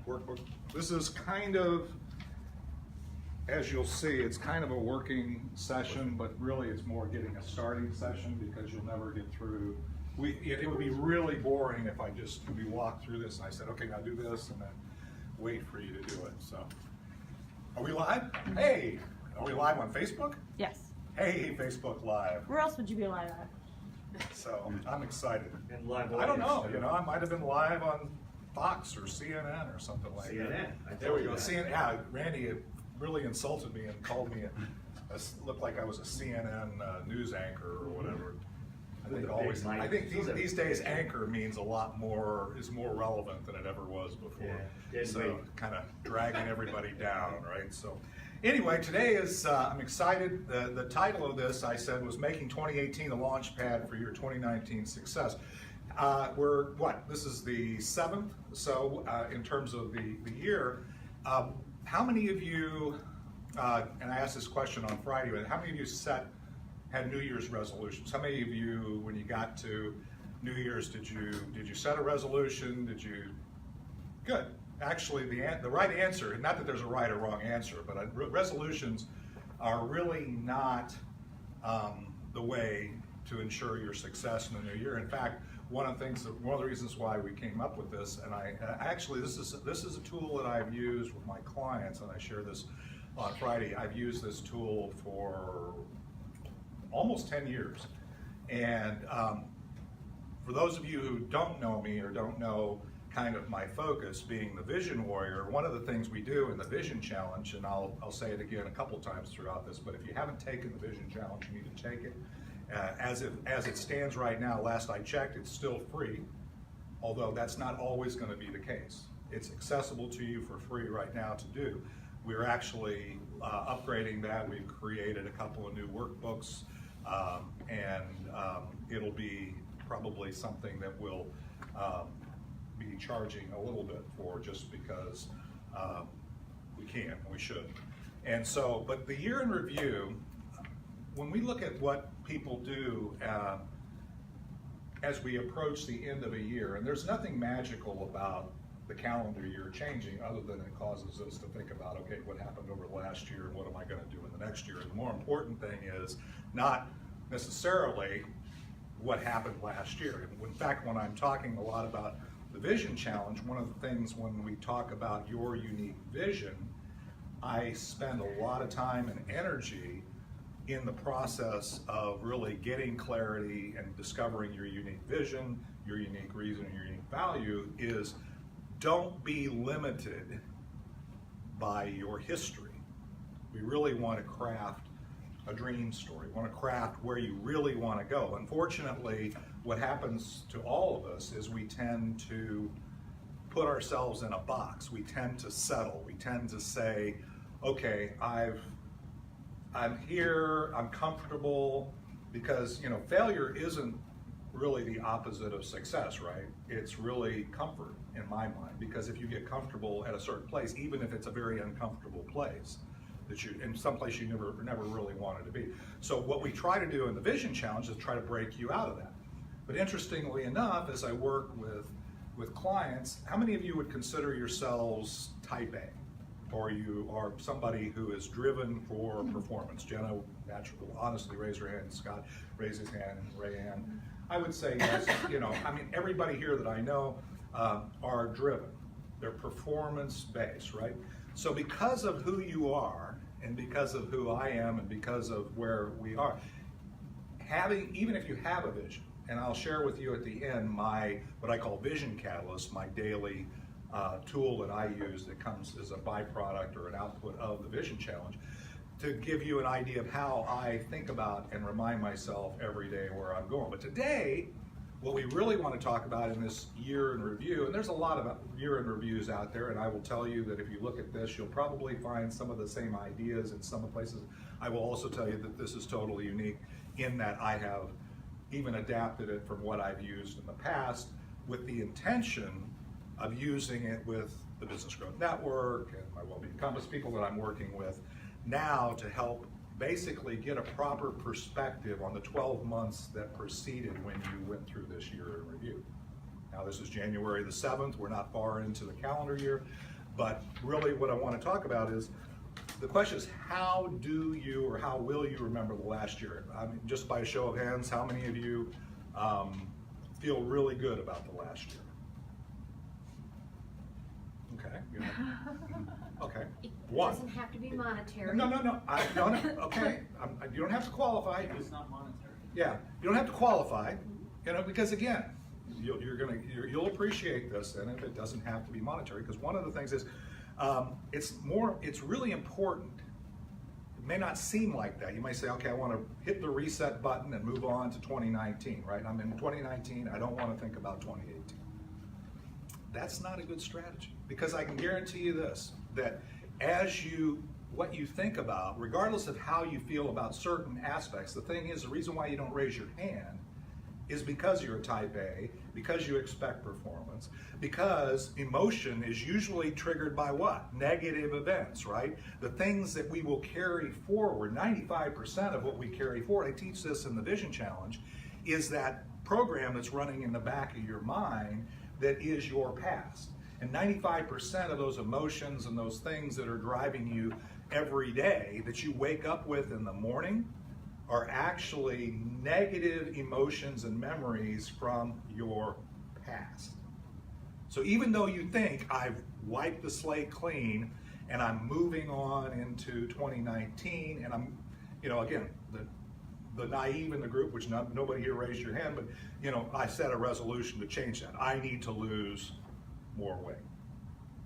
workbook. This is kind of, as you'll see, it's kind of a working session, but really it's more getting a starting session because you'll never get through. It would be really boring if we walked through this and I said, okay, now do this, and then wait for you to do it. So, are we live? Hey, are we live on Facebook? Yes. Hey, Facebook Live. Where else would you be live at? So I'm excited. And live I don't know, audience, I might have been live on Fox or CNN or something like CNN. that. There we go. CNN. Yeah, Randy really insulted me and called me looked like I was a CNN news anchor or whatever. I think these days anchor means a lot more, is more relevant than it ever was before. Yeah, so kind of dragging everybody down, right? So anyway, today is, I'm excited. The title of this, I said, was Making 2018 a Launch Pad for Your 2019 Success. This is the 7th, so in terms of the year, how many of you, and I asked this question on Friday, but how many of you had New Year's resolutions? How many of you, when you got to New Year's, did you set a resolution? Good. Actually, the right answer, not that there's a right or wrong answer, but resolutions are really not the way to ensure your success in the new year. In fact, one of the reasons why we came up with this, and this is a tool that I've used with my clients, and I share this on Friday. I've used this tool for almost 10 years. And for those of you who don't know me or don't know kind of my focus being the Vision Warrior, one of the things we do in the Vision Challenge, and I'll say it again a couple times throughout this, but if you haven't taken the Vision Challenge, you need to take it. As it stands right now, last I checked, it's still free, although that's not always going to be the case. It's accessible to you for free right now to do. We're actually upgrading that. We've created a couple of new workbooks, and it'll be probably something that we'll be charging a little bit for, just because we can and we should. And so, but the year in review, when we look at what people do as we approach the end of a year, and there's nothing magical about the calendar year changing other than it causes us to think about, okay, what happened over the last year and what am I going to do in the next year? And the more important thing is not necessarily what happened last year. In fact, when I'm talking a lot about the Vision Challenge, one of the things when we talk about your unique vision, I spend a lot of time and energy in the process of really getting clarity and discovering your unique vision, your unique reason, and your unique value is don't be limited by your history. We really want to craft a dream story. We want to craft where you really want to go. Unfortunately, what happens to all of us is we tend to put ourselves in a box. We tend to settle. We tend to say, okay, I'm here, I'm comfortable, because failure isn't really the opposite of success, right? It's really comfort in my mind, because if you get comfortable at a certain place, even if it's a very uncomfortable place, in some place you never really wanted to be. So what we try to do in the Vision Challenge is try to break you out of that. But interestingly enough, as I work with clients, how many of you would consider yourselves type A? Or you are somebody who is driven for performance? Jenna, honestly, raise her hand. Scott, raise his hand. Rayanne. I would say yes. Everybody here that I know are driven. They're performance-based, right? So because of who you are, and because of who I am, and because of where we are, even if you have a vision, and I'll share with you at the end what I call Vision Catalyst, my daily tool that I use that comes as a byproduct or an output of the Vision Challenge, to give you an idea of how I think about and remind myself every day where I'm going. But today, what we really want to talk about in this year in review, and there's a lot of year in reviews out there, and I will tell you that if you look at this, you'll probably find some of the same ideas in some places. I will also tell you that this is totally unique in that I have even adapted it from what I've used in the past with the intention of using it with the Business Growth Network and my Wellbeing Compass people that I'm working with now to help basically get a proper perspective on the 12 months that preceded when you went through this year in review. Now this is January the 7th, we're not far into the calendar year, but really what I want to talk about is, the question is, how do you or how will you remember the last year? I mean, just by a show of hands, how many of you feel really good about the last year? Okay. You know. Okay. It One. doesn't have to be monetary. No. Okay. You don't have to qualify. It's not monetary. Yeah. You don't have to qualify. You know, because again, you'll appreciate this, and if it doesn't have to be monetary, because one of the things is, it's really important. It may not seem like that. You might say, okay, I want to hit the reset button and move on to 2019, right? I'm in 2019, I don't want to think about 2018. That's not a good strategy, because I can guarantee you this, that what you think about, regardless of how you feel about certain aspects, the thing is, the reason why you don't raise your hand is because you're a type A, because you expect performance, because emotion is usually triggered by what? Negative events, right? The things that we will carry forward, 95% of what we carry forward, I teach this in the Vision Challenge, is that program that's running in the back of your mind that is your past. And 95% of those emotions and those things that are driving you every day that you wake up with in the morning are actually negative emotions and memories from your past. So even though you think I've wiped the slate clean and I'm moving on into 2019, and I'm, again, the naive in the group, which nobody here raised your hand, but I set a resolution to change that. I need to lose more weight.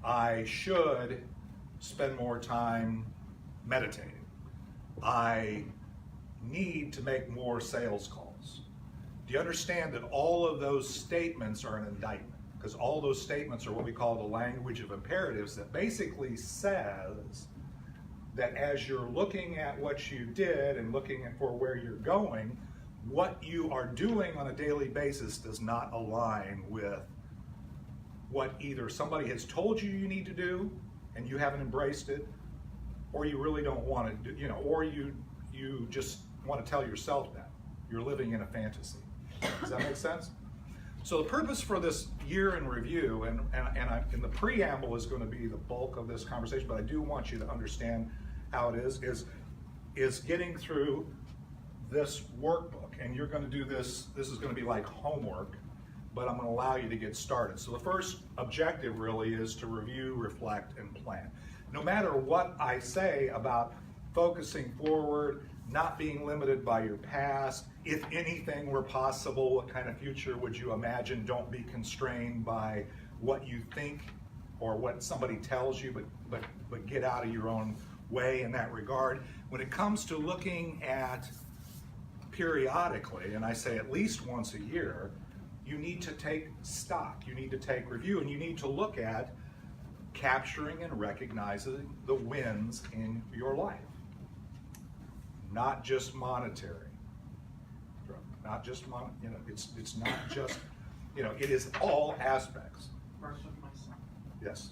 I should spend more time meditating. I need to make more sales calls. Do you understand that all of those statements are an indictment? Because all those statements are what we call the language of imperatives, that basically says that as you're looking at what you did and looking for where you're going, what you are doing on a daily basis does not align with what either somebody has told you you need to do and you haven't embraced it, or you really don't want to do, or you just want to tell yourself that. You're living in a fantasy. Does that make sense? So the purpose for this year in review, and the preamble is going to be the bulk of this conversation, but I do want you to understand how it is getting through this workbook. And you're going to do this is going to be like homework, but I'm going to allow you to get started. So the first objective really is to review, reflect, and plan. No matter what I say about focusing forward, not being limited by your past, if anything were possible, what kind of future would you imagine? Don't be constrained by what you think or what somebody tells you, but get out of your own way in that regard. When it comes to looking at periodically, and I say at least once a year, you need to take stock, you need to take review, and you need to look at capturing and recognizing the wins in your life. Not just monetary, not just it's not just, it is all aspects. First with my son. Yes,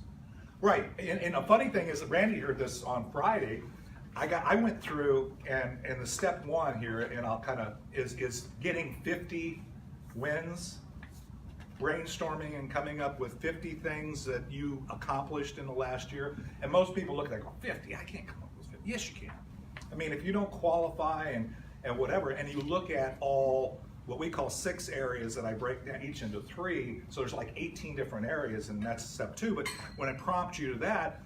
right. And a funny thing is that Randy heard this on Friday. I went through and the step one here, and I'll kind of is getting 50 wins, brainstorming and coming up with 50 things that you accomplished in the last year. And most people look at that and go, 50? I can't come up with 50. Yes, you can. I mean, if you don't qualify and whatever, and you look at all what we call 6 areas that I break down each into 3, so there's like 18 different areas, and that's step 2. But when I prompt you to that,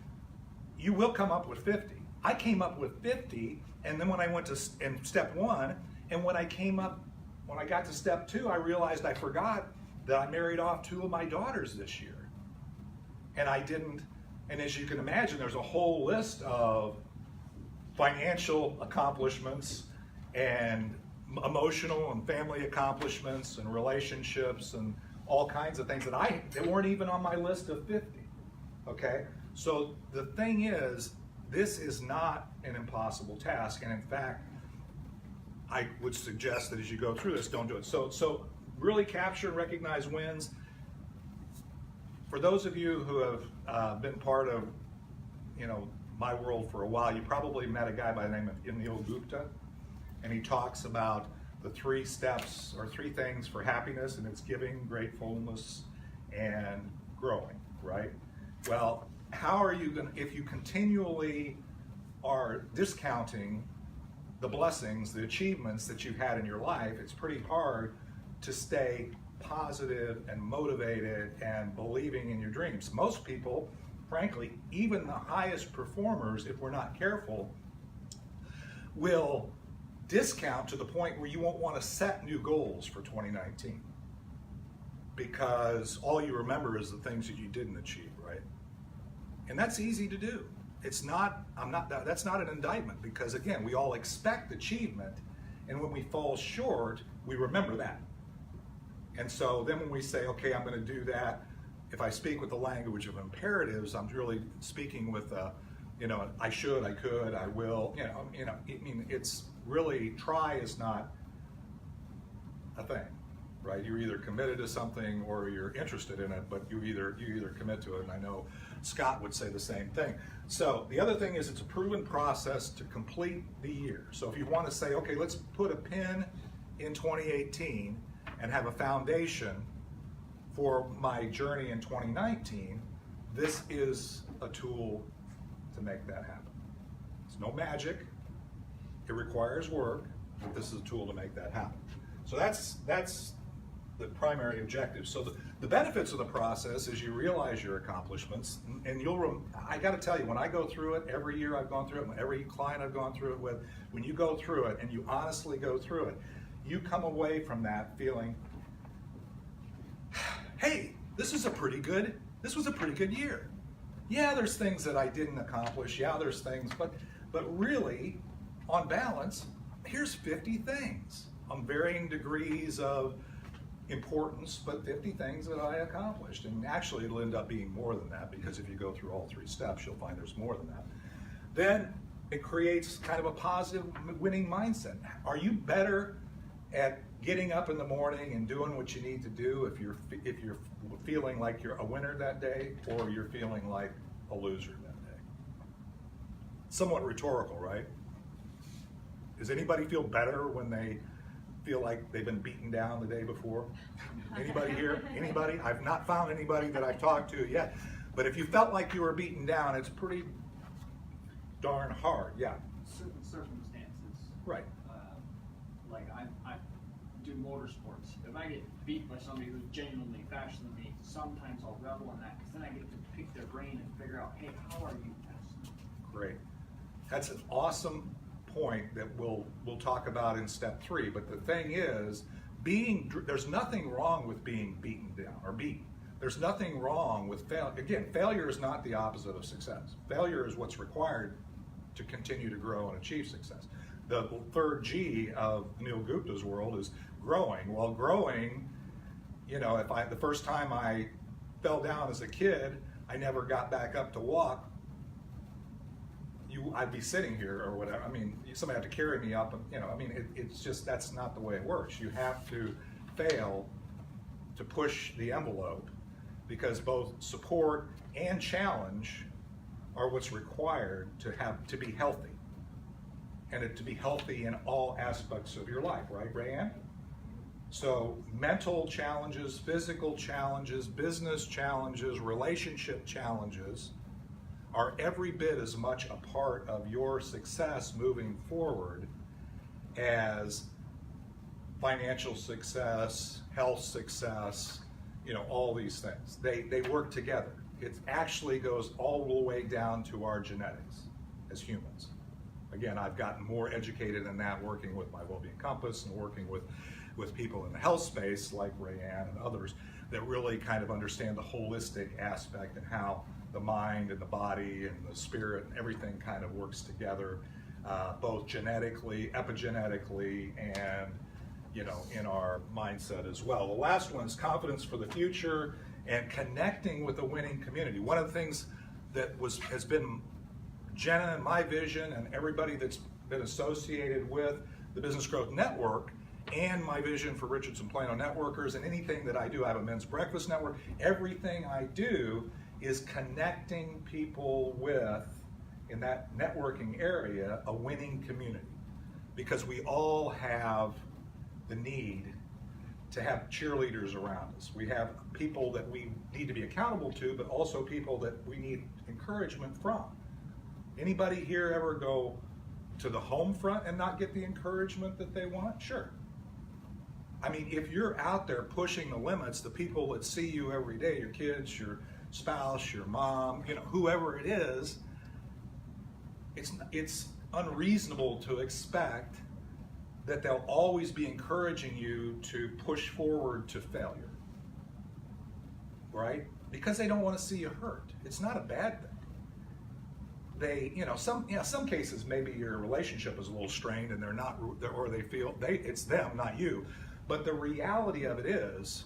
you will come up with 50. I came up with 50, and then when I went to step 1, and when I got to step 2, I realized I forgot that I married off 2 of my daughters this year. And I didn't, and as you can imagine, there's a whole list of financial accomplishments and emotional and family accomplishments and relationships and all kinds of things that weren't even on my list of 50. Okay? So the thing is, this is not an impossible task, and in fact, I would suggest that as you go through this, don't do it. So really capture and recognize wins. For those of you who have been part of, my world for a while, you probably met a guy by the name of Anil Gupta, and he talks about the 3 steps or 3 things for happiness, and it's giving, gratefulness, and growing, right? Well, how are you going to, if you continually are discounting the blessings, the achievements that you've had in your life, it's pretty hard to stay positive and motivated and believing in your dreams. Most people, frankly, even the highest performers, if we're not careful, will discount to the point where you won't want to set new goals for 2019 because all you remember is the things that you didn't achieve, right? And that's easy to do. It's not, that's not an indictment because again, we all expect achievement, and when we fall short, we remember that. And so then when we say, okay, I'm going to do that, if I speak with the language of imperatives, I'm really speaking with, I should, I could, I will, I mean, it's really, try is not a thing, right? You're either committed to something or you're interested in it, but you either commit to it, and I know Scott would say the same thing. So the other thing is it's a proven process to complete the year. So if you want to say, okay, let's put a pin in 2018 and have a foundation for my journey in 2019, this is a tool to make that happen. It's no magic, it requires work, but this is a tool to make that happen. So that's the primary objective. So the benefits of the process is you realize your accomplishments, and I got to tell you, when I go through it, every year I've gone through it, every client I've gone through it with, when you go through it and you honestly go through it, you come away from that feeling, hey, this was a pretty good year. Yeah, there's things that I didn't accomplish. Yeah, there's things, but really, on balance, here's 50 things on varying degrees of importance, but 50 things that I accomplished. And actually, it'll end up being more than that because if you go through all 3 steps, you'll find there's more than that. Then it creates kind of a positive winning mindset. Are you better at getting up in the morning and doing what you need to do if you're feeling like you're a winner that day, or you're feeling like a loser that day? Somewhat rhetorical, right? Does anybody feel better when they feel like they've been beaten down the day before? Anybody here? Anybody? I've not found anybody that I've talked to yet. But if you felt like you were beaten down, it's pretty darn hard. Yeah. Certain circumstances. Right. Like I do motorsports. If I get beat by somebody who's genuinely faster than me, sometimes I'll revel in that because then I get to pick their brain and figure out, hey, how are you fast? Great. That's an awesome point that we'll talk about in step 3. But the thing is, there's nothing wrong with being beaten down or beaten. There's nothing wrong with failure. Again, failure is not the opposite of success. Failure is what's required to continue to grow and achieve success. The 3rd G of Neil Gupta's world is growing. Well, growing, if the first time I fell down as a kid, I never got back up to walk, I'd be sitting here or whatever. I mean, somebody had to carry me up, and it's just, that's not the way it works. You have to fail to push the envelope, because both support and challenge are what's required to be healthy, and to be healthy in all aspects of your life, right, Rayanne? So mental challenges, physical challenges, business challenges, relationship challenges are every bit as much a part of your success moving forward as financial success, health success, all these things. They work together. It actually goes all the way down to our genetics as humans. Again, I've gotten more educated in that working with my Wellbeing Compass and working with people in the health space like Rayanne and others that really kind of understand the holistic aspect and how the mind and the body and the spirit and everything kind of works together, both genetically, epigenetically, and in our mindset as well. The last one is confidence for the future and connecting with a winning community. One of the things that has been Jenna and my vision and everybody that's been associated with the Business Growth Network and my vision for Richardson Plano Networkers, and anything that I do, I have a men's breakfast network, everything I do is connecting people with, in that networking area, a winning community. Because we all have the need to have cheerleaders around us. We have people that we need to be accountable to, but also people that we need encouragement from. Anybody here ever go to the home front and not get the encouragement that they want? Sure. I mean, if you're out there pushing the limits, the people that see you every day, your kids, your spouse, your mom, you know, whoever it is, it's unreasonable to expect that they'll always be encouraging you to push forward to failure, right? Because they don't want to see you hurt. It's not a bad thing. Some cases maybe your relationship is a little strained and they're not, or they feel it's them, not you. But the reality of it is,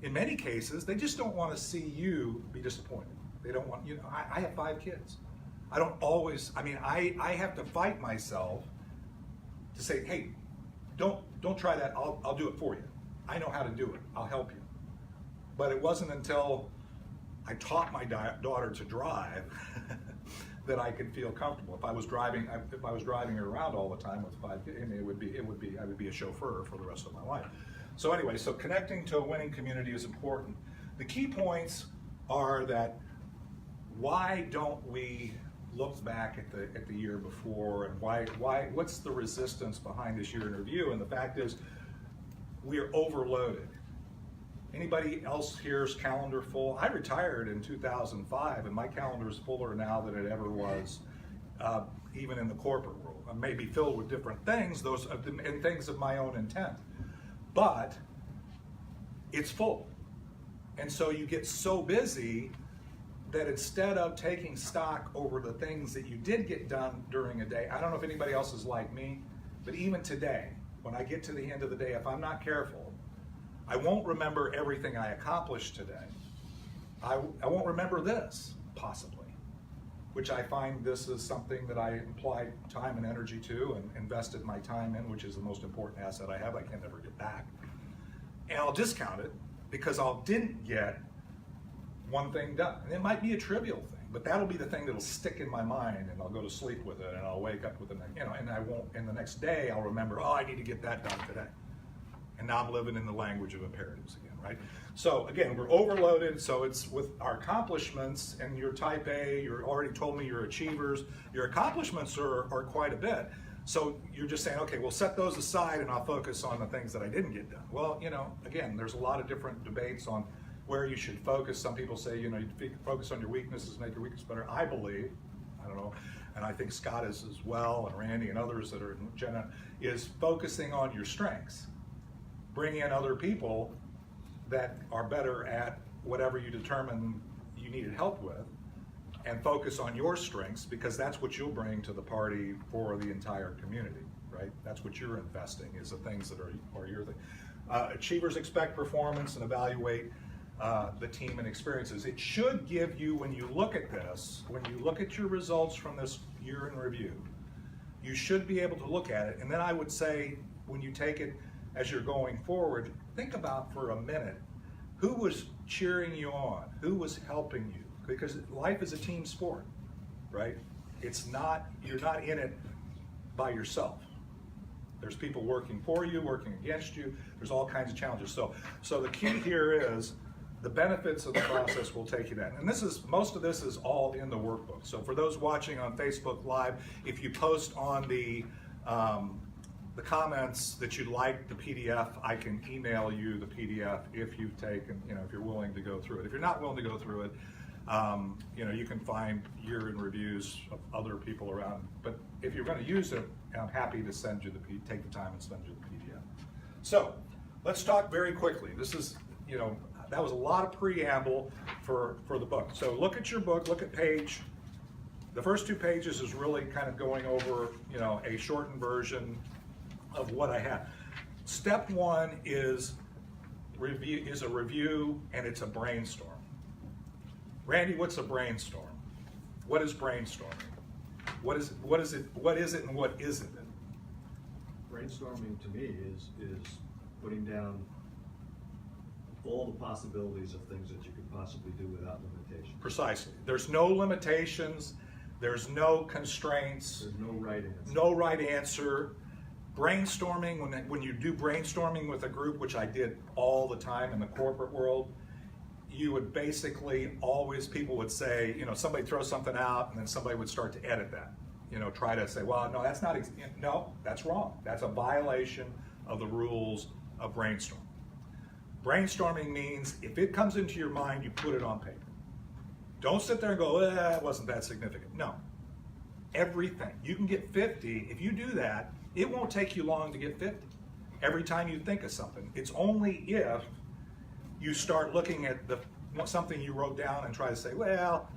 in many cases, they just don't want to see you be disappointed. They don't want, I have 5 kids. I don't always, I have to fight myself to say, hey, don't try that, I'll do it for you. I know how to do it, I'll help you. But it wasn't until I taught my daughter to drive that I could feel comfortable. If I was driving her around all the time with 5 kids, I would be a chauffeur for the rest of my life. So anyway, so connecting to a winning community is important. The key points are that why don't we look back at the year before, and what's the resistance behind this year in review? And the fact is, we are overloaded. Anybody else here's calendar full? I retired in 2005, and my calendar is fuller now than it ever was, even in the corporate world. I may be filled with different things, and things of my own intent, but it's full. And so you get so busy that instead of taking stock over the things that you did get done during a day, I don't know if anybody else is like me, but even today, when I get to the end of the day, if I'm not careful, I won't remember everything I accomplished today. I won't remember this, possibly, which I find this is something that I applied time and energy to and invested my time in, which is the most important asset I have. I can never get back. And I'll discount it because I didn't get one thing done. And it might be a trivial thing, but that'll be the thing that'll stick in my mind, and I'll go to sleep with it, and I'll wake up with it, and I won't, and the next day I'll remember, I need to get that done today. And now I'm living in the language of imperatives again, right? So again, we're overloaded, so it's with our accomplishments, and you're type A, you already told me you're achievers, your accomplishments are quite a bit. So you're just saying, okay, we'll set those aside and I'll focus on the things that I didn't get done. Well, again, there's a lot of different debates on where you should focus. Some people say, you focus on your weaknesses, make your weakness better. I believe, I don't know, and I think Scott is as well, and Randy and others that are in Jenna, is focusing on your strengths. Bring in other people that are better at whatever you determine you needed help with, and focus on your strengths, because that's what you'll bring to the party for the entire community, right? That's what you're investing, is the things that are your thing. Achievers expect performance and evaluate the team and experiences. It should give you, when you look at this, when you look at your results from this year in review, you should be able to look at it. And then I would say, when you take it as you're going forward, think about for a minute, who was cheering you on? Who was helping you? Because life is a team sport, right? You're not in it by yourself. There's people working for you, working against you. There's all kinds of challenges. So the key here is the benefits of the process will take you that. And most of this is all in the workbook. So for those watching on Facebook Live, if you post on the comments that you'd like the PDF, I can email you the PDF if you've taken, if you're willing to go through it. If you're not willing to go through it, you can find year in reviews of other people around. But if you're going to use it, I'm happy to send you take the time and send you the PDF. So let's talk very quickly. This is, that was a lot of preamble for the book. So look at your book, look at the first 2 pages is really kind of going over, a shortened version of what I have. Step 1 is a review, and it's a brainstorm. Randy, what's a brainstorm? What is brainstorming? What is it, and what isn't it? Brainstorming to me is putting down all the possibilities of things that you could possibly do without limitation. Precisely. There's no limitations, there's no constraints. There's no right answer. No right answer. brainstorming, when you do brainstorming with a group, which I did all the time in the corporate world, you would basically always, people would say, you know, somebody throw something out and then somebody would start to edit that. You know, try to say, well, no, that's not, no, that's wrong. That's a violation of the rules of brainstorming. Brainstorming means if it comes into your mind, you put it on paper. Don't sit there and go, it wasn't that significant. No. Everything. You can get 50. If you do that, it won't take you long to get 50. Every time you think of something. It's only if you start looking at something you wrote down and try to say, well,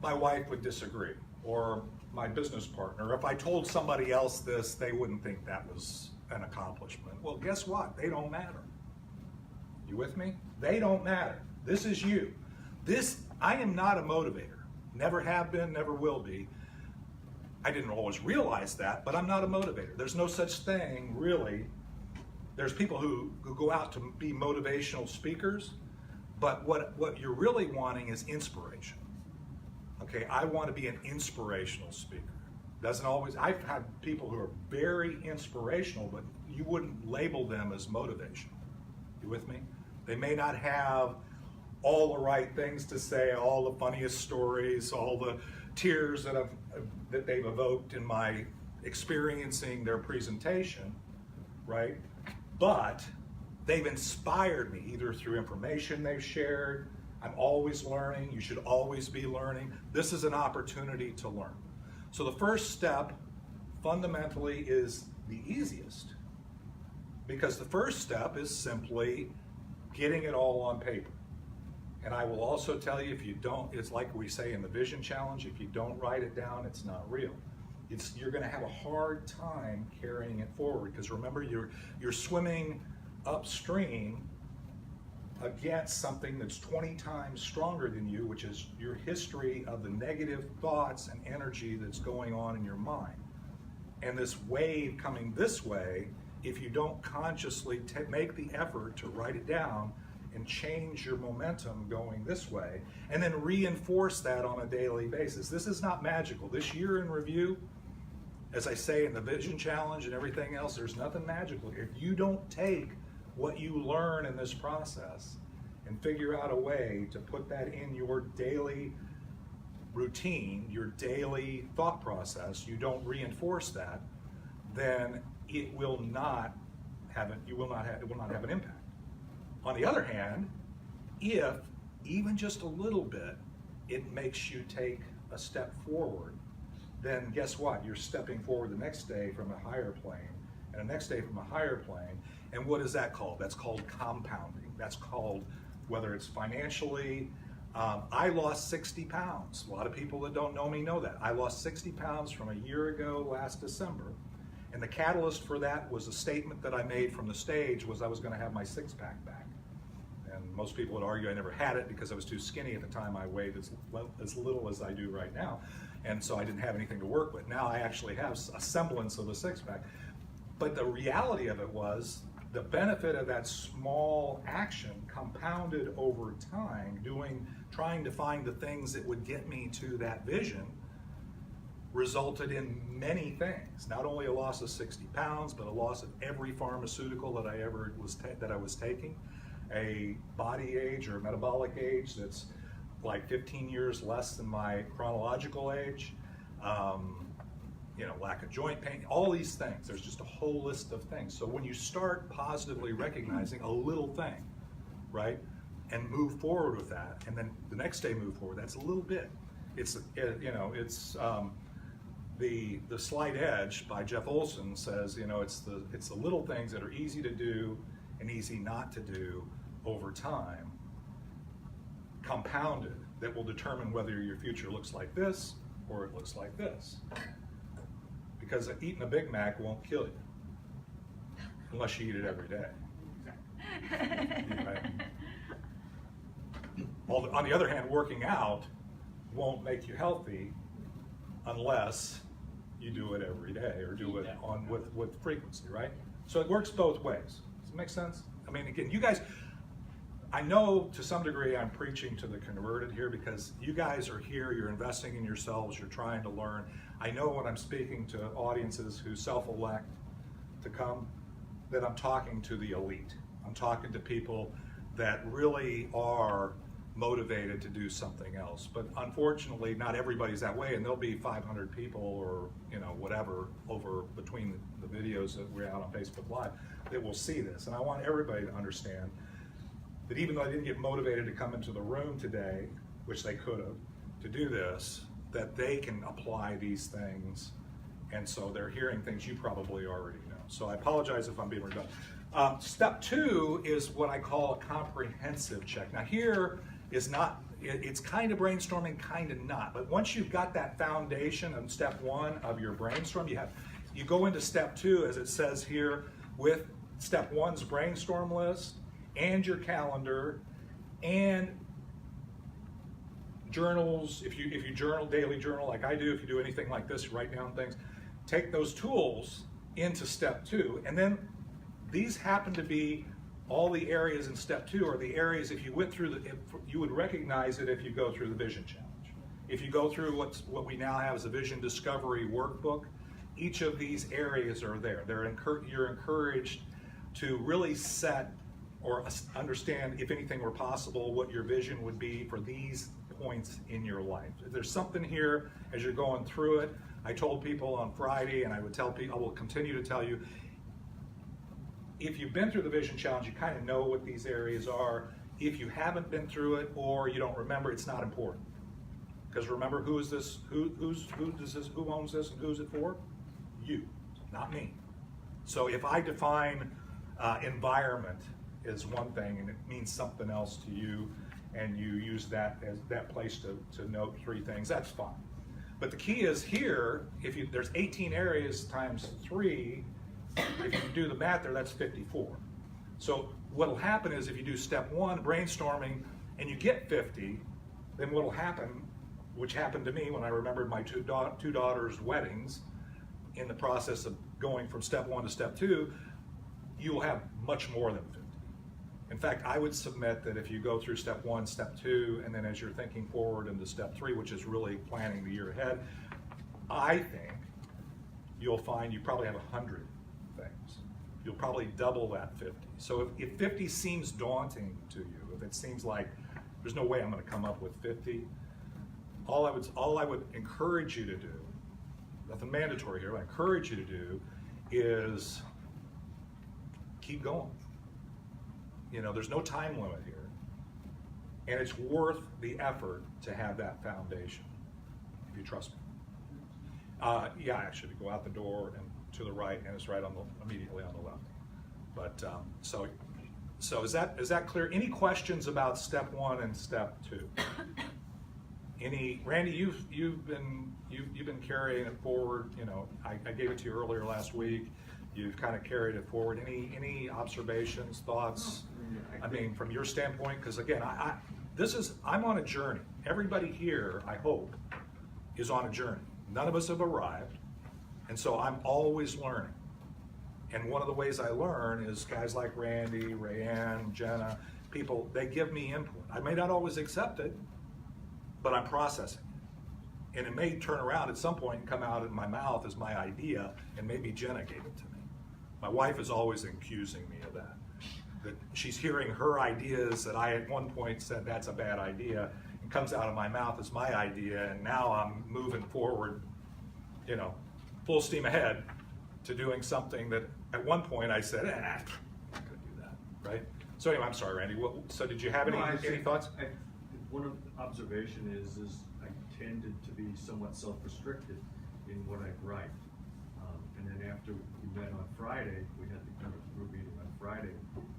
my wife would disagree, or my business partner. If I told somebody else this, they wouldn't think that was an accomplishment. Well, guess what? They don't matter. You with me? They don't matter. This is you. I am not a motivator. Never have been, never will be. I didn't always realize that, but I'm not a motivator. There's no such thing, really. There's people who go out to be motivational speakers, but what you're really wanting is inspiration. Okay, I want to be an inspirational speaker. Doesn't always, I've had people who are very inspirational, but you wouldn't label them as motivation. You with me? They may not have all the right things to say, all the funniest stories, all the tears that they've evoked in my experiencing their presentation, right? But they've inspired me either through information they've shared. I'm always learning. You should always be learning. This is an opportunity to learn. So the first step fundamentally is the easiest, because the first step is simply getting it all on paper. And I will also tell you, if you don't, it's like we say in the Vision Challenge, if you don't write it down, it's not real. You're going to have a hard time carrying it forward, because remember, you're swimming upstream against something that's 20 times stronger than you, which is your history of the negative thoughts and energy that's going on in your mind. And this wave coming this way, if you don't consciously make the effort to write it down and change your momentum going this way, and then reinforce that on a daily basis. This is not magical. This year in review, as I say in the Vision Challenge and everything else, there's nothing magical. If you don't take what you learn in this process and figure out a way to put that in your daily routine, your daily thought process, you don't reinforce that, then it will not have an impact. On the other hand, if even just a little bit, it makes you take a step forward, then guess what? You're stepping forward the next day from a higher plane, and the next day from a higher plane. And what is that called? That's called compounding. That's called, whether it's financially, I lost 60 pounds. A lot of people that don't know me know that. I lost 60 pounds from a year ago last December. And the catalyst for that was a statement that I made from the stage, was I was going to have my six-pack back. And most people would argue I never had it because I was too skinny at the time. I weighed as little as I do right now. And so I didn't have anything to work with. Now I actually have a semblance of a six-pack. But the reality of it was, the benefit of that small action compounded over time, trying to find the things that would get me to that vision, resulted in many things. Not only a loss of 60 pounds, but a loss of every pharmaceutical that I was taking, a body age or metabolic age that's like 15 years less than my chronological age, lack of joint pain, all these things. There's just a whole list of things. So when you start positively recognizing a little thing, right, and move forward with that, and then the next day move forward, that's a little bit. The Slight Edge by Jeff Olson says, it's the little things that are easy to do and easy not to do over time, compounded, that will determine whether your future looks like this or it looks like this. Because eating a Big Mac won't kill you unless you eat it every day. Right? On the other hand, working out won't make you healthy unless you do it every day or do it with frequency, right? So it works both ways. Does it make sense? I mean, again, you guys, I know to some degree I'm preaching to the converted here, because you guys are here, you're investing in yourselves, you're trying to learn. I know when I'm speaking to audiences who self-elect to come, that I'm talking to the elite. I'm talking to people that really are motivated to do something else. But unfortunately, not everybody's that way, and there'll be 500 people or whatever over between the videos that we're out on Facebook Live that will see this. And I want everybody to understand that even though I didn't get motivated to come into the room today, which they could have, to do this, that they can apply these things, and so they're hearing things you probably already know. So I apologize if I'm being redundant. Step 2 is what I call a comprehensive check. Now here is not, it's kind of brainstorming, kind of not, but once you've got that foundation of step 1 of your brainstorm, you go into step 2, as it says here, with step 1's brainstorm list and your calendar and journals. If you journal, daily journal like I do, if you do anything like this, you write down things, take those tools into step 2, and then these happen to be all the areas in step 2 are the areas, if you went through you would recognize it if you go through the Vision Challenge. If you go through what we now have as a Vision Discovery Workbook, each of these areas are there. You're encouraged to really set or understand, if anything were possible, what your vision would be for these points in your life. If there's something here as you're going through it, I told people on Friday, and I will continue to tell you, if you've been through the Vision Challenge, you kind of know what these areas are. If you haven't been through it or you don't remember, it's not important. Because remember, who is this? Who owns this, and who's it for? You, not me. So if I define environment as one thing and it means something else to you, and you use that as that place to note 3 things, that's fine. But the key is here, there's 18 areas times 3, if you do the math there, that's 54. So what'll happen is if you do step 1, brainstorming, and you get 50, then what'll happen, which happened to me when I remembered my two daughters' weddings, in the process of going from step 1 to step 2, you will have much more than 50. In fact, I would submit that if you go through step 1, step 2, and then as you're thinking forward into step 3, which is really planning the year ahead, I think you'll find you probably have 100 things. You'll probably double that 50. So if 50 seems daunting to you, if it seems like there's no way I'm going to come up with 50, all I would encourage you to do, nothing mandatory here, what I encourage you to do is keep going. There's no time limit here, and it's worth the effort to have that foundation, if you trust me. Yeah, actually, go out the door and to the right, and it's right immediately on the left. But so is that clear? Any questions about step 1 and step 2? Randy, you've been carrying it forward. I gave it to you earlier last week. You've kind of carried it forward. Any observations, thoughts? I mean, from your standpoint, because again, I'm on a journey. Everybody here, I hope, is on a journey. None of us have arrived, and so I'm always learning. And one of the ways I learn is guys like Randy, Rayanne, Jenna, people, they give me input. I may not always accept it, but I'm processing it. And it may turn around at some point and come out in my mouth as my idea, and maybe Jenna gave it to me. My wife is always accusing me of that she's hearing her ideas that I at one point said that's a bad idea, and comes out of my mouth as my idea, and now I'm moving forward, full steam ahead to doing something that at one point I said, I'm not gonna do that, right? So anyway, I'm sorry, Randy. So did you have any thoughts? One of the observation is I tended to be somewhat self-restricted in what I write. And then after we met on Friday, we had the kind of group meeting on Friday,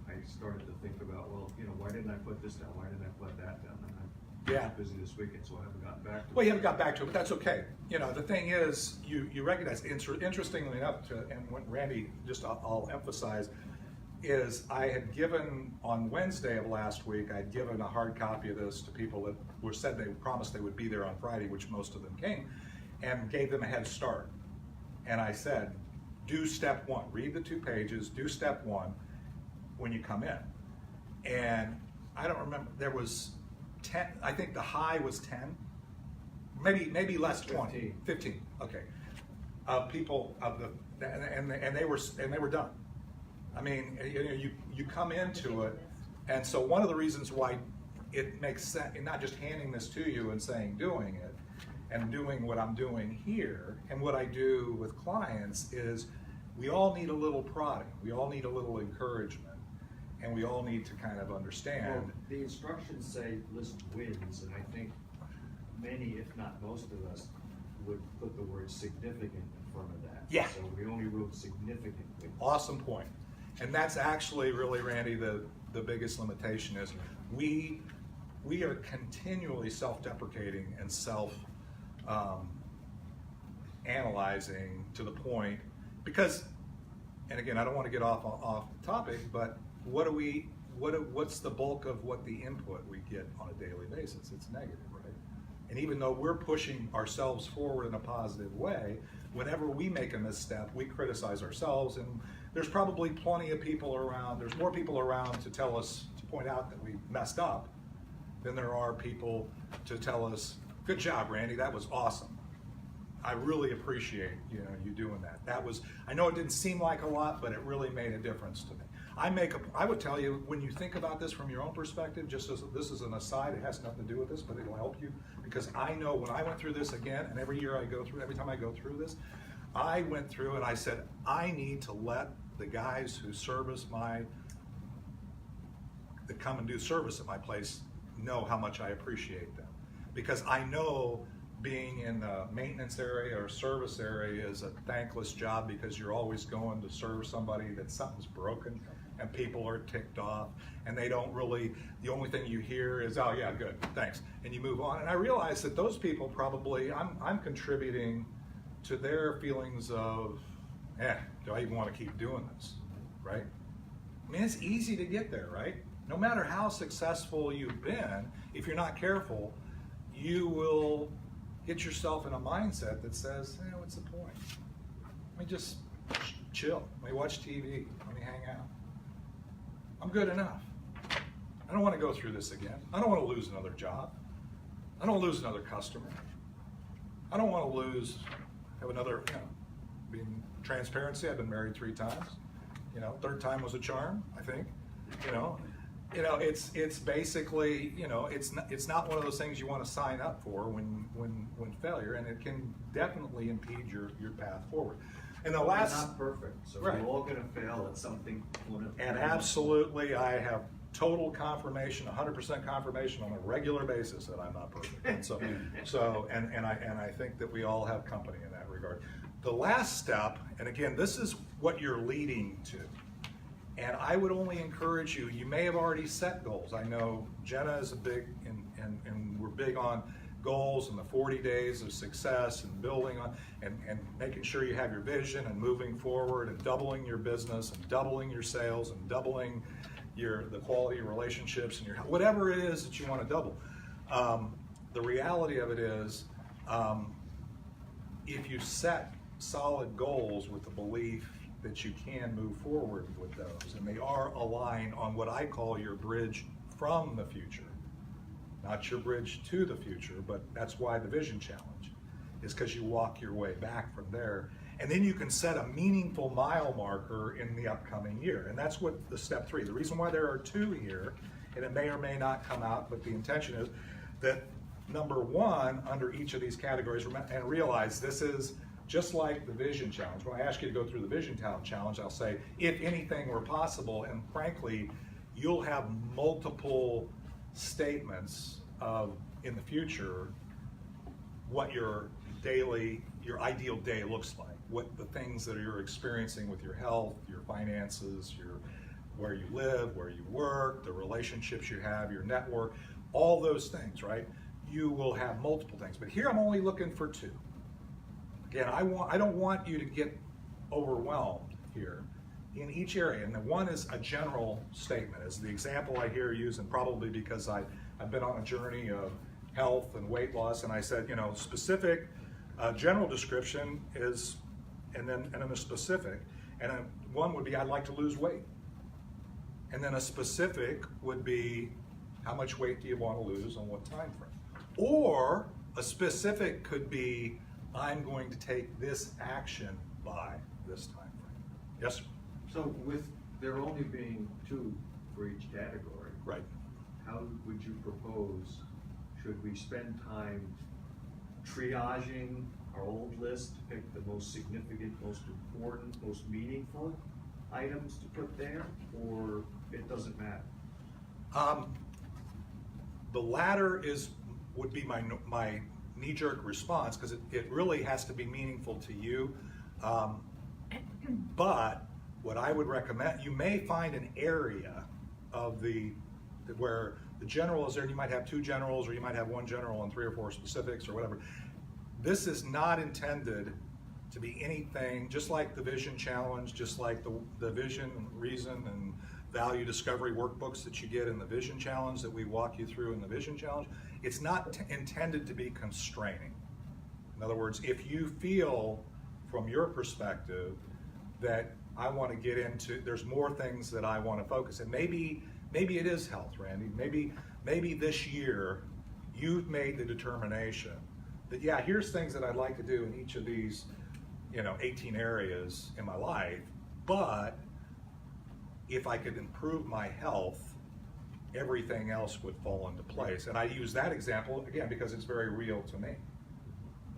I started to think about, well, why didn't I put this down? Why didn't I put that down? And I'm busy this weekend, so I haven't gotten back to it. Well, you haven't got back to it, but that's okay. The thing is, you recognize, interestingly enough, and what Randy, I'll emphasize, is I had given, on Wednesday of last week, I'd given a hard copy of this to people that they promised they would be there on Friday, which most of them came, and gave them a head start. And I said, do step 1, read the 2 pages, do step 1 when you come in. And I don't remember, there was 10, I think the high was 10, maybe less, 20, 15, okay. of people of the, and they were done. I mean, you come into it, and so one of the reasons why it makes sense, not just handing this to you and saying doing it, and doing what I'm doing here, and what I do with clients is, we all need a little prodding, we all need a little encouragement, and we all need to kind of understand. Well, the instructions say list wins, and I think many, if not most of us, would put the word significant in front of that. Yeah. So we only wrote significant wins. Awesome point. And that's actually really, Randy, the biggest limitation is we are continually self-deprecating and analyzing to the point, because, and again, I don't want to get off topic, but what's the bulk of what the input we get on a daily basis? It's negative, right? And even though we're pushing ourselves forward in a positive way, whenever we make a misstep, we criticize ourselves, and there's probably plenty of people around, there's more people around to tell us, to point out that we messed up, than there are people to tell us, good job, Randy, that was awesome. I really appreciate you doing that. That was, I know it didn't seem like a lot, but it really made a difference to me. I would tell you, when you think about this from your own perspective, just as this is an aside, it has nothing to do with this, but it'll help you, because I know when I went through this again, and every time I go through this, I went through and I said, I need to let the guys who that come and do service at my place know how much I appreciate them. Because I know being in the maintenance area or service area is a thankless job, because you're always going to serve somebody that something's broken and people are ticked off, and they don't really, the only thing you hear is, oh yeah, good, thanks, and you move on. And I realize that those people probably, I'm contributing to their feelings of, do I even want to keep doing this, right? I mean, it's easy to get there, right? No matter how successful you've been, if you're not careful, you will get yourself in a mindset that says, what's the point? Let me just chill. Let me watch TV. Let me hang out. I'm good enough. I don't want to go through this again. I don't want to lose another job. I don't want to lose another customer. I don't want to have another, being transparency, I've been married 3 times. Third time was a charm, I think. It's basically, it's not one of those things you want to sign up for when failure, and it can definitely impede your path forward. And the last, we're not perfect, so right. We're all going to fail at something. And absolutely, I have total confirmation, 100% confirmation on a regular basis that I'm not perfect. And I think that we all have company in that regard. The last step, and again, this is what you're leading to. And I would only encourage you, you may have already set goals. I know Jenna is a big, and we're big on goals and the 40 days of success and building on, and making sure you have your vision and moving forward and doubling your business and doubling your sales and doubling the quality of relationships and whatever it is that you want to double. The reality of it is, if you set solid goals with the belief that you can move forward with those, and they are aligned on what I call your bridge from the future, not your bridge to the future, but that's why the vision challenge is, because you walk your way back from there, and then you can set a meaningful mile marker in the upcoming year. And that's what the step 3, the reason why there are 2 here, and it may or may not come out, but the intention is that number 1 under each of these categories, and realize this is just like the vision challenge. When I ask you to go through the vision challenge, I'll say, if anything were possible, and frankly, you'll have multiple statements of, in the future, what your ideal day looks like, what the things that you're experiencing with your health, your finances, where you live, where you work, the relationships you have, your network, all those things, right? You will have multiple things, but here I'm only looking for 2. Again, I don't want you to get overwhelmed here in each area. And the one is a general statement, is the example I hear used, and probably because I've been on a journey of health and weight loss, and I said, specific, general description is, and then a specific, and one would be, I'd like to lose weight. And then a specific would be, how much weight do you want to lose on what time frame? Or a specific could be, I'm going to take this action by this time frame. Yes, sir? So with there only being 2 for each category, Right. how would you propose, should we spend time triaging our old list to pick the most significant, most important, most meaningful items to put there, or it doesn't matter? The latter would be my knee-jerk response, because it really has to be meaningful to you. But what I would recommend, you may find an area of where the general is there, and you might have 2 generals, or you might have 1 general and 3 or 4 specifics or whatever. This is not intended to be anything, just like the Vision Challenge, just like the Vision, Reason, and Value Discovery workbooks that you get in the Vision Challenge that we walk you through in the Vision Challenge. It's not intended to be constraining. In other words, if you feel from your perspective that I want to get into, there's more things that I want to focus, and maybe it is health, Randy. Maybe this year you've made the determination that, yeah, here's things that I'd like to do in each of these, 18 areas in my life, but if I could improve my health, everything else would fall into place. And I use that example, again, because it's very real to me.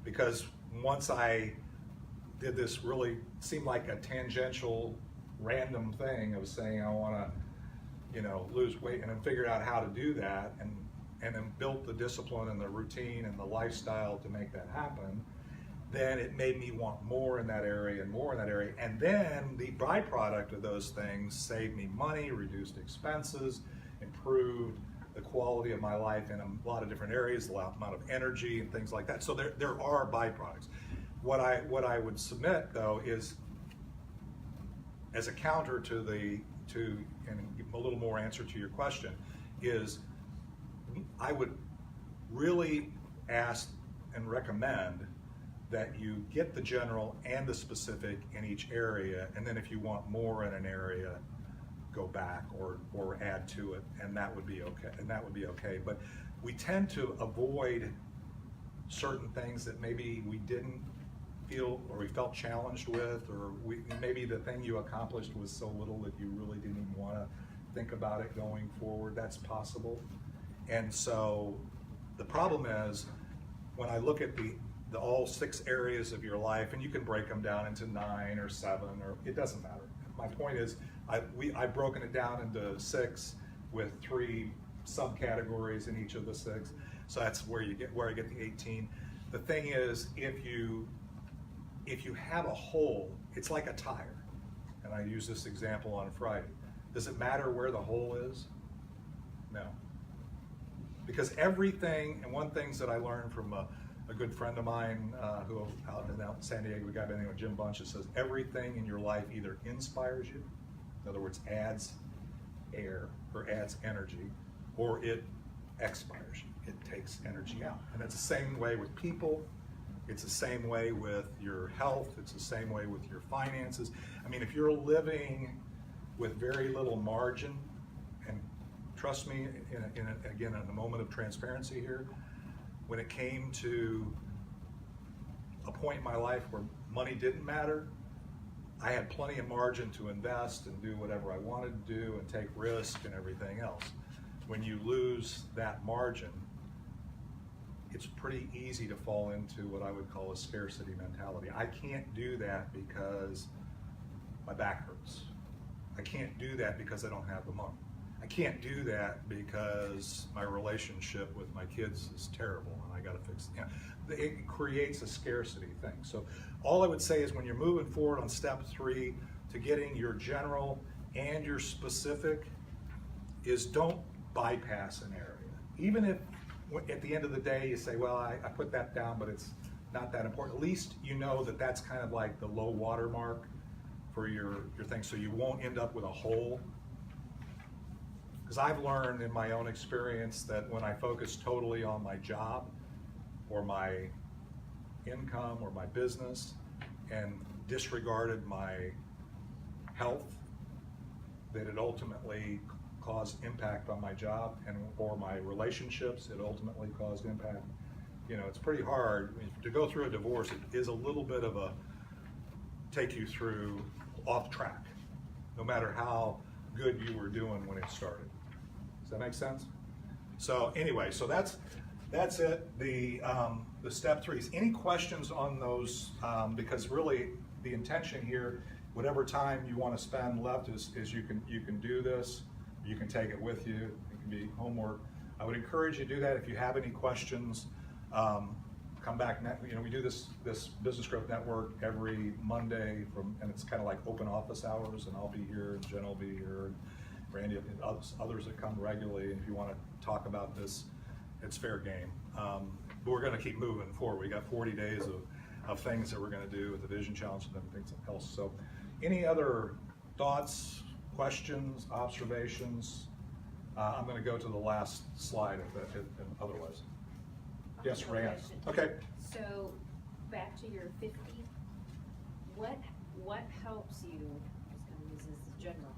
Because once I did this, really seemed like a tangential, random thing of saying I want to, lose weight, and then figured out how to do that, and then built the discipline and the routine and the lifestyle to make that happen, then it made me want more in that area and more in that area. And then the byproduct of those things saved me money, reduced expenses, improved the quality of my life in a lot of different areas, the amount of energy and things like that. So there are byproducts. What I would submit, though, is as a counter and give a little more answer to your question, is I would really ask and recommend that you get the general and the specific in each area, and then if you want more in an area, go back or add to it, and that would be okay. But we tend to avoid certain things that maybe we didn't feel or we felt challenged with, or maybe the thing you accomplished was so little that you really didn't even want to think about it going forward. That's possible. And so the problem is, when I look at the all 6 areas of your life, and you can break them down into 9 or 7, or it doesn't matter. My point is, I've broken it down into 6 with 3 subcategories in each of the 6. So that's where I get the 18. The thing is, if you have a hole, it's like a tire. And I use this example on Friday. Does it matter where the hole is? No. Because everything, and one thing that I learned from a good friend of mine who out in San Diego, a guy by the name of Jim Bunch, says everything in your life either inspires you, in other words, adds air or adds energy, or it expires you. It takes energy out. And it's the same way with people. It's the same way with your health. It's the same way with your finances. I mean, if you're living with very little margin, and trust me, again, in a moment of transparency here, when it came to a point in my life where money didn't matter, I had plenty of margin to invest and do whatever I wanted to do and take risk and everything else. When you lose that margin, it's pretty easy to fall into what I would call a scarcity mentality. I can't do that because my back hurts. I can't do that because I don't have the money. I can't do that because my relationship with my kids is terrible and I got to fix it. It creates a scarcity thing. So all I would say is, when you're moving forward on step 3 to getting your general and your specific, is don't bypass an area. Even if at the end of the day you say, well, I put that down, but it's not that important. At least you know that that's kind of like the low water mark for your thing, so you won't end up with a hole. Because I've learned in my own experience that when I focus totally on my job or my income or my business and disregarded my health, that it ultimately caused impact on my job or my relationships. It ultimately caused impact you know, it's pretty hard. I mean, to go through a divorce, it is a little bit of a take you through off track, no matter how good you were doing when it started. Does that make sense? So anyway, so that's it. The step threes. Any questions on those? Because really, the intention here, whatever time you want to spend left is you can do this. You can take it with you. It can be homework. I would encourage you to do that. If you have any questions, come back. You know, we do this Business Growth Network every Monday and it's kind of like open office hours, and I'll be here, and Jen will be here, and Randy, and others that come regularly. And if you want to talk about this, it's fair game. But we're going to keep moving forward. We got 40 days of things that we're going to do with the Vision Challenge and everything else. So, any other thoughts, questions, observations? I'm going to go to the last slide if otherwise. Yes, Rand. Okay. So, back to your 50, what helps you, I'm just gonna use this as general,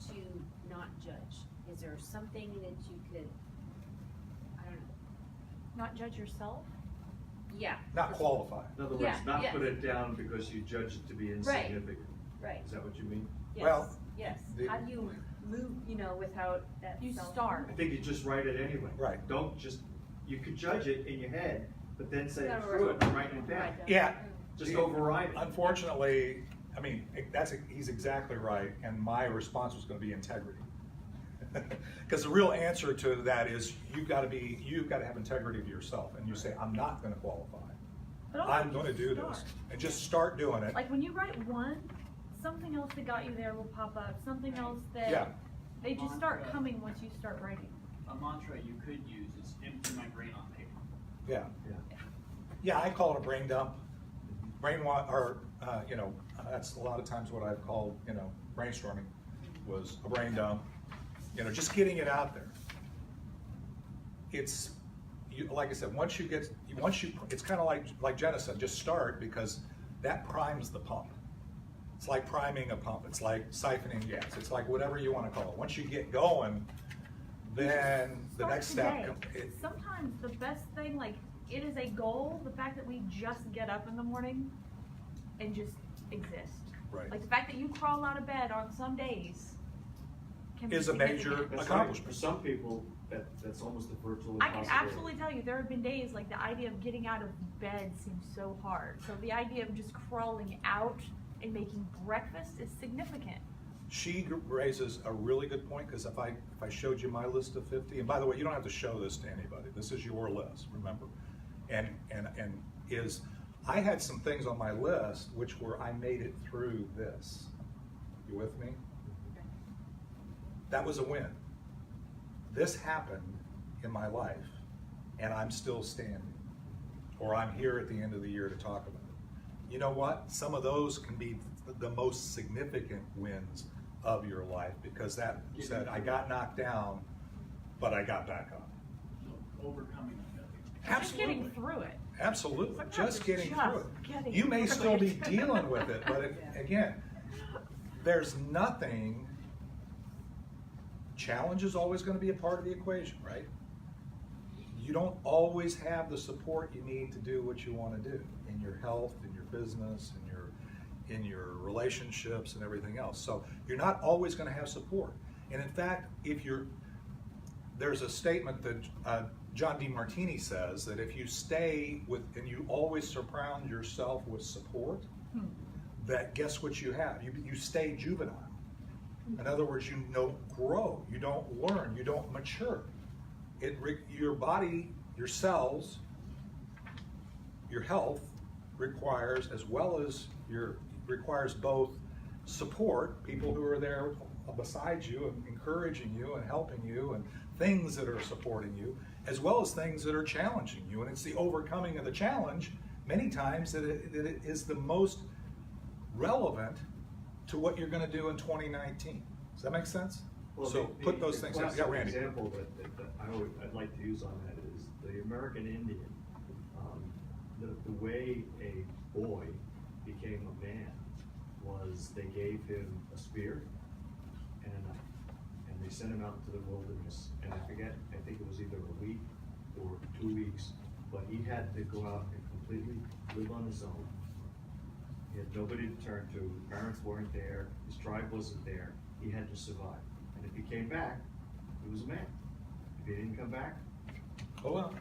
to not judge? Is there something that you could, I don't know, Not judge yourself? yeah. Not qualified. In other words, Yeah, not yeah. put it down because you judge it to be insignificant. Right, Is that what you mean? yes, Well, yes. the- How do you move, without that You self- start. I think you just write it anyway. Right. Don't just, you could judge it in your head, but then say, Gotta screw it, write I'm writing it down. Write down. Yeah. Just override it. Unfortunately, I mean, he's exactly right, and my response was going to be integrity. Because the real answer to that is you've got to have integrity to yourself, and you say, I'm not going to qualify. But also I'm going to just do start. this, and just start doing it. Like when you write one, something else that got you there will pop up. Something else that Yeah. they just start Mantra. coming once you start writing. A mantra you could use is empty my brain on paper. Yeah. Yeah. Yeah, I call it a brain dump. That's a lot of times what I've called, brainstorming was a brain dump. Just getting it out there. It's, like I said, it's kind of like Jenna said, just start, because that primes the pump. It's like priming a pump. It's like siphoning gas. It's like whatever you want to call it. Once you get going, then the Start next step. today. Sometimes the best thing, like it is a goal, the fact that we just get up in the morning and just exist. Right. Like the fact that you crawl out of bed on some days can be Is a major significant. That's accomplishment. right. For some people, that's almost a virtual I can impossibility. absolutely tell you there have been days like the idea of getting out of bed seems so hard. So the idea of just crawling out and making breakfast is significant. She raises a really good point, because if I showed you my list of 50, and by the way, you don't have to show this to anybody. This is your list, remember. And I had some things on my list which were I made it through this. You with me? That was a win. This happened in my life, and I'm still standing, or I'm here at the end of the year to talk about it. You know what? Some of those can be the most significant wins of your life, because that said, I got knocked down, but I got back up. So overcoming the failure. Just getting through it. Absolutely, Sometimes just it's getting just through it. getting You may through still be it. dealing with it, but again, there's nothing. Challenge is always going to be a part of the equation, right? You don't always have the support you need to do what you want to do in your health, in your business, in your relationships and everything else. So you're not always going to have support. And in fact, there's a statement that John DeMartini says that if you stay with, and you always surround yourself with support, that guess what you have? You stay juvenile. In other words, you don't grow, you don't learn, you don't mature. Your body, your cells, your health requires, as well as requires both support, people who are there beside you and encouraging you and helping you, and things that are supporting you, as well as things that are challenging you. And it's the overcoming of the challenge many times that it is the most relevant to what you're going to do in 2019. Does that make sense? Well, So put those things in. Yeah, classic Randy. example that I'd like to use on that is the American Indian. The way a boy became a man was they gave him a spear and a knife, and they sent him out into the wilderness. And I think it was either a week or 2 weeks, but he had to go out and completely live on his own. He had nobody to turn to, his parents weren't there, his tribe wasn't there, he had to survive. And if he came back, he was a man. If he didn't come back, Oh, well,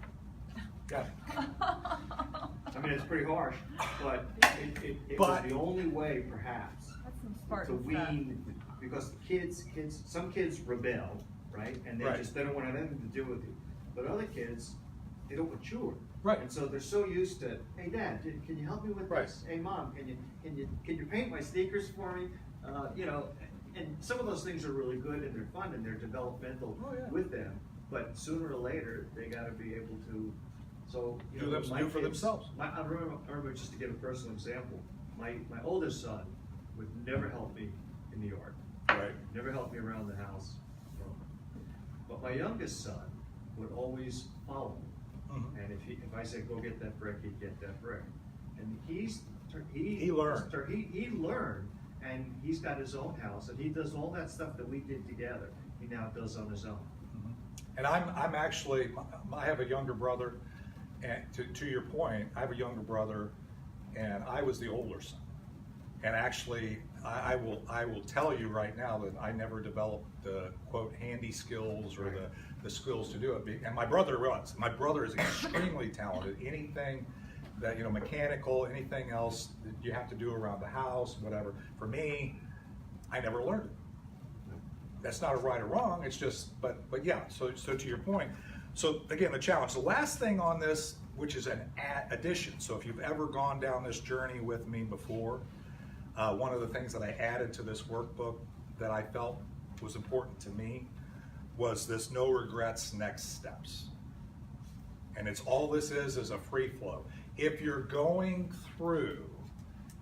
yeah. I mean, it's pretty harsh, but it But- was the only way, perhaps, That's some to Spartan stuff. wean, because some kids rebel, right? And they Right. they don't want to have anything to do with you. But other kids, they don't mature. Right. And so they're so used to, hey, Dad, can you help me with Right. this? Hey, Mom, can you paint my sneakers for me? You know, and some of those things are really good and they're fun and they're developmental Oh, yeah. with them. But sooner or later, they got to be able to. So you Do know, them- my do for kids- themselves. I remember just to give a personal example. My oldest son would never help me in the yard. Right. Never helped me around the house. But my youngest son would always follow me. Mhm. And if I said, go get that brick, he'd get that brick. And he learned. He learned, and he's got his own house, and he does all that stuff that we did together. He now does on his own. And I'm actually, I have a younger brother, and to your point, I have a younger brother, and I was the older son. And actually, I will tell you right now that I never developed the quote handy skills or the skills to do it. And my brother was. My brother is extremely talented. Anything that, you know, mechanical, anything else that you have to do around the house, whatever. For me, I never learned it. That's not a right or wrong, it's just, but yeah, so to your point. So again, the challenge, the last thing on this, which is an addition, so if you've ever gone down this journey with me before, one of the things that I added to this workbook that I felt was important to me was this no regrets next steps. And it's all this is a free flow. If you're going through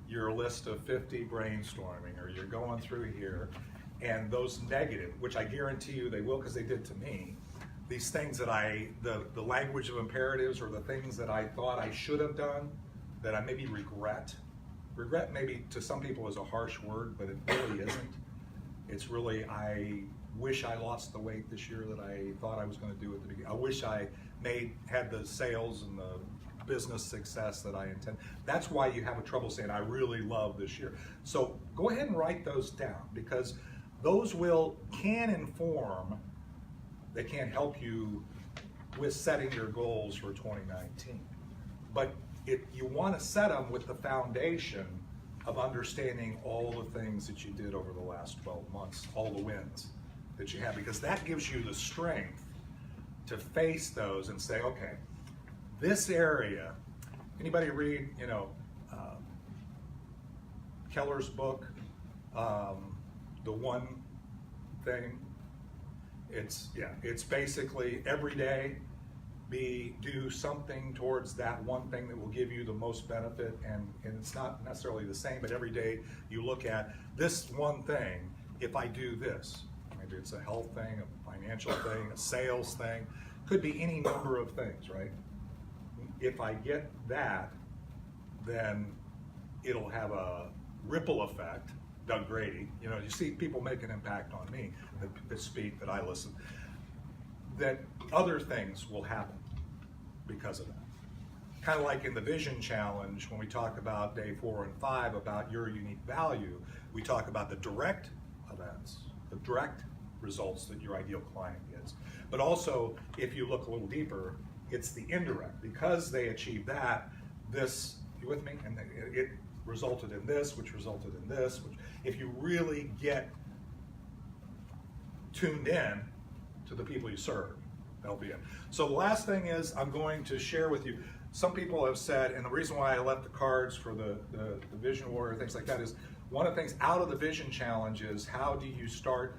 your list of 50 brainstorming, or you're going through here, and those negative, which I guarantee you they will because they did to me, these things that the language of imperatives or the things that I thought I should have done that I maybe regret. Regret maybe to some people is a harsh word, but it really isn't. It's really, I wish I lost the weight this year that I thought I was going to do at the beginning. I wish I had the sales and the business success that I intend. That's why you have a trouble saying, I really love this year. So go ahead and write those down, because those can inform, they can help you with setting your goals for 2019. But you want to set them with the foundation of understanding all the things that you did over the last 12 months, all the wins that you have, because that gives you the strength to face those and say, okay, this area, anybody read, Keller's book, The One Thing? It's basically every day do something towards that one thing that will give you the most benefit, and it's not necessarily the same, but every day you look at this one thing. If I do this, maybe it's a health thing, a financial thing, a sales thing, could be any number of things, right? If I get that, then it'll have a ripple effect. Doug Grady, you see people make an impact on me that speak, that I listen, that other things will happen because of that. Kind of like in the Vision Challenge, when we talk about day 4 and 5 about your unique value, we talk about the direct events, the direct results that your ideal client gets. But also, if you look a little deeper, it's the indirect. Because they achieved that, this, you with me? And it resulted in this, which resulted in this, which, if you really get tuned in to the people you serve, that'll be it. So the last thing is, I'm going to share with you, some people have said, and the reason why I left the cards for the Vision Warrior, things like that, is one of the things out of the Vision Challenge is, how do you start,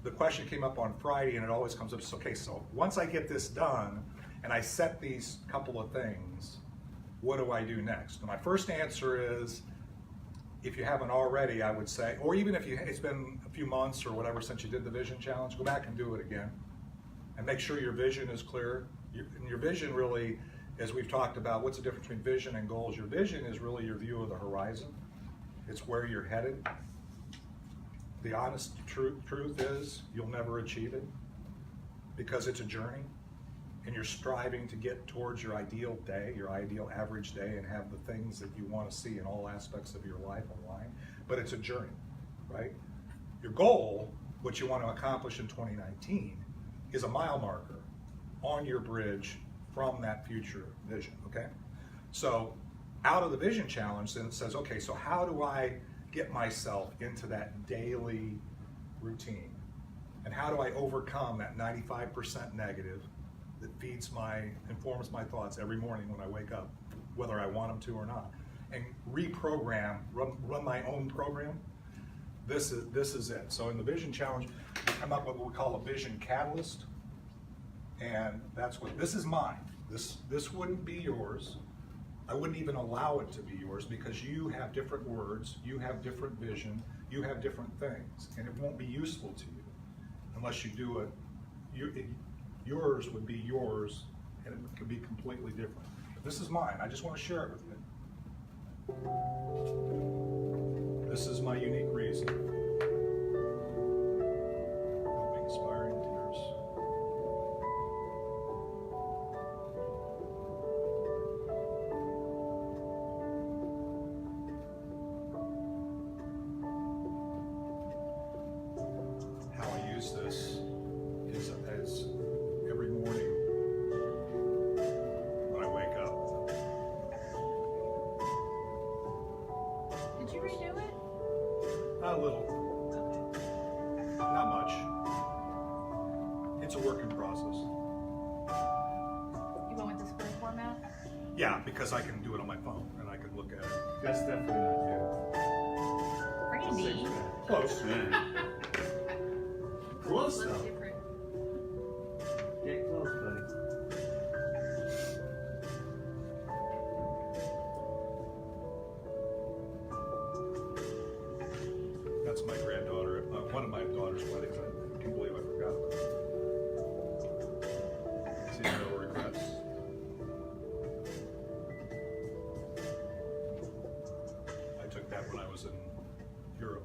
the question came up on Friday, and it always comes up, so, okay, so once I get this done, and I set these couple of things, what do I do next? And my first answer is, if you haven't already, I would say, or even if it's been a few months or whatever since you did the Vision Challenge, go back and do it again. And make sure your vision is clear. Your vision really, as we've talked about, what's the difference between vision and goals? Your vision is really your view of the horizon. It's where you're headed. The honest truth is, you'll never achieve it, because it's a journey. and you're striving to get towards your ideal day, your ideal average day, and have the things that you want to see in all aspects of your life aligned, but it's a journey, right? Your goal, what you want to accomplish in 2019, is a mile marker on your bridge from that future vision, okay? So out of the vision challenge, then it says, okay, so how do I get myself into that daily routine? And how do I overcome that 95% negative that informs my thoughts every morning when I wake up, whether I want them to or not, and reprogram, run my own program? This is it. So in the vision challenge, we come up with what we call a vision catalyst, and this is mine. This wouldn't be yours. I wouldn't even allow it to be yours because you have different words, you have different vision, you have different things, and it won't be useful to you unless you do it. Yours would be yours, and it could be completely different. But this is mine. I just want to share it with you. This is my unique reason. Don't be inspiring tears. How I use this is as every morning when I wake up. Did you redo it? A little, not much. It's a work in process. You went with the square format? Yeah, because I can do it on my phone and I can look at it. That's definitely not you. Randy. Close. Close Looks though. different. Get close, buddy. That's my granddaughter at one of my daughter's weddings. I can't believe I forgot about it. See, no regrets. I took that when I was in Europe.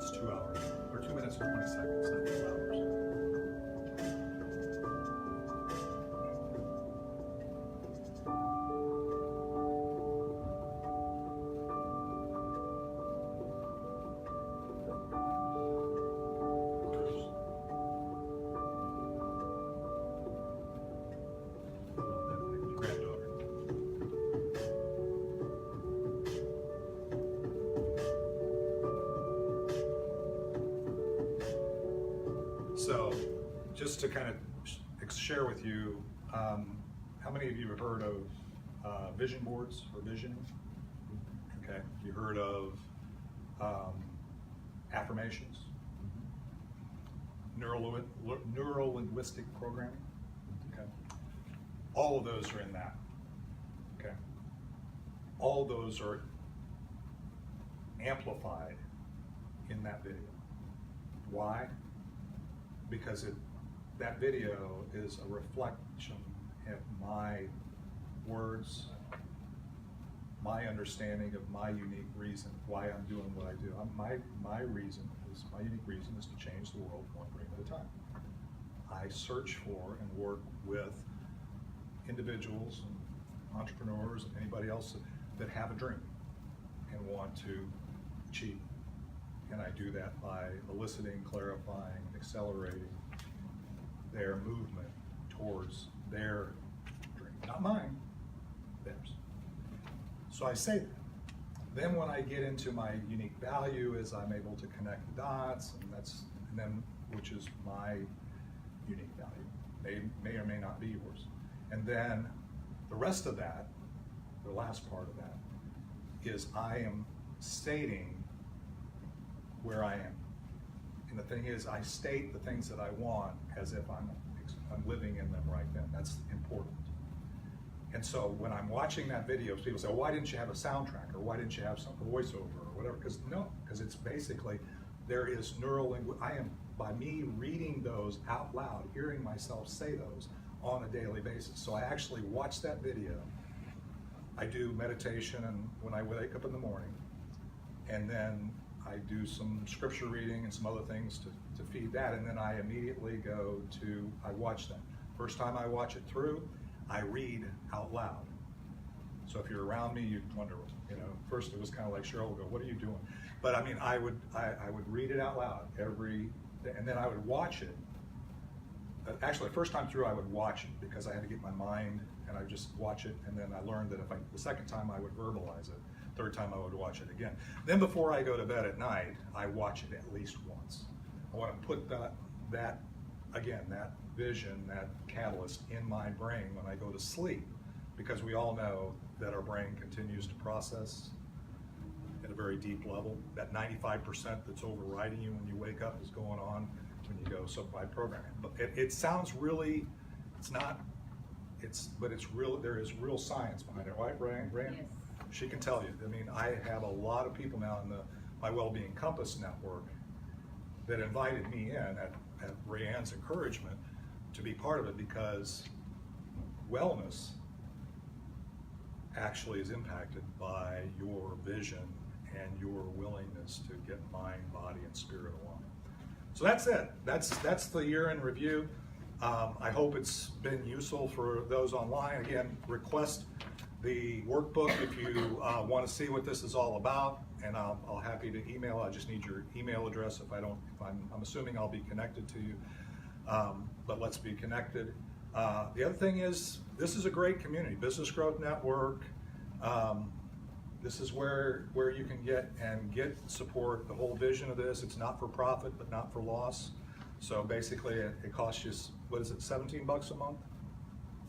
It's 2 hours, or 2 minutes and 20 seconds, not 2 hours. Granddaughter. So, just to kind of share with you, how many of you have heard of vision boards or visioning? Okay, you heard of affirmations, neuro-linguistic programming? Okay, all of those are in that. Okay, all those are amplified in that video. Why? Because that video is a reflection of my words, my understanding of my unique reason, why I'm doing what I do. My unique reason is to change the world one dream at a time. I search for and work with individuals and entrepreneurs and anybody else that have a dream and want to achieve. And I do that by eliciting, clarifying, and accelerating their movement towards their dream. Not mine, theirs. So I say that. Then when I get into my unique value is I'm able to connect the dots, and then which is my unique value. May or may not be yours. And then the rest of that, the last part of that, is I am stating where I am And the thing is, I state the things that I want as if I'm living in them right then. That's important. And so when I'm watching that video, people say, well, why didn't you have a soundtrack, or why didn't you have some voiceover or whatever? Because it's basically, there is by me reading those out loud, hearing myself say those on a daily basis. So I actually watch that video. I do meditation and when I wake up in the morning, and then I do some scripture reading and some other things to feed that, and then I immediately I watch that. First time I watch it through, I read out loud. So if you're around me, you'd wonder, first it was kind of like Cheryl would go, what are you doing? But I mean, I would read it out loud every day, and then I would watch it. Actually, the first time through, I would watch it because I had to get my mind, and I just watch it, and then I learned that the second time I would verbalize it, third time I would watch it again. Then before I go to bed at night, I watch it at least once. I want to put that vision, that catalyst in my brain when I go to sleep, because we all know that our brain continues to process at a very deep level. That 95% that's overriding you when you wake up is going on when you go. So by programming, but it sounds really, but it's real. There is real science behind it, right, Brian? Yes. She can tell you. I mean, I have a lot of people now in my Wellbeing Compass network that invited me in at Rayanne's encouragement to be part of it, because wellness actually is impacted by your vision and your willingness to get mind, body, and spirit aligned. So that's it. That's the year in review. I hope it's been useful for those online. Again, request the workbook if you want to see what this is all about, and I'll happy to email. I just need your email address. I'm assuming I'll be connected to you, but let's be connected. The other thing is, this is a great community, Business Growth Network. This is where you can get support. The whole vision of this, it's not for profit, but not for loss. So basically, it costs you, what is it, $17 a month?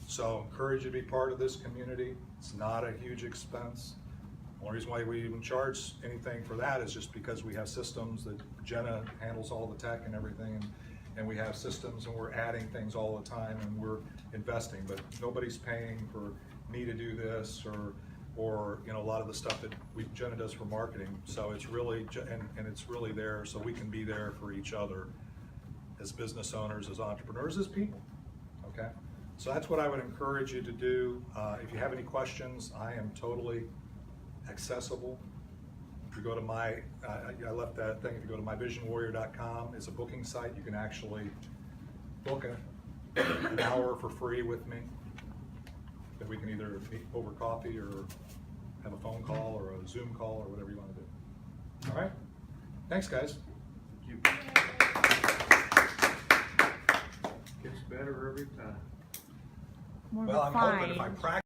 So encourage you to be part of this community. It's not a huge expense. The only reason why we even charge anything for that is just because we have systems that Jenna handles all the tech and everything, and we have systems, and we're adding things all the time, and we're investing, but nobody's paying for me to do this or a lot of the stuff that Jenna does for marketing. So it's really, and it's really there so we can be there for each other as business owners, as entrepreneurs, as people, okay? So that's what I would encourage you to do. If you have any questions, I am totally accessible. If you go to I left that thing, if you go to myvisionwarrior.com, it's a booking site. You can actually book an hour for free with me, that we can either meet over coffee or have a phone call or a Zoom call or whatever you want to do. All right? Thanks, guys. Thank you. Gets better every time. More Well, I'm hoping if I refined. practice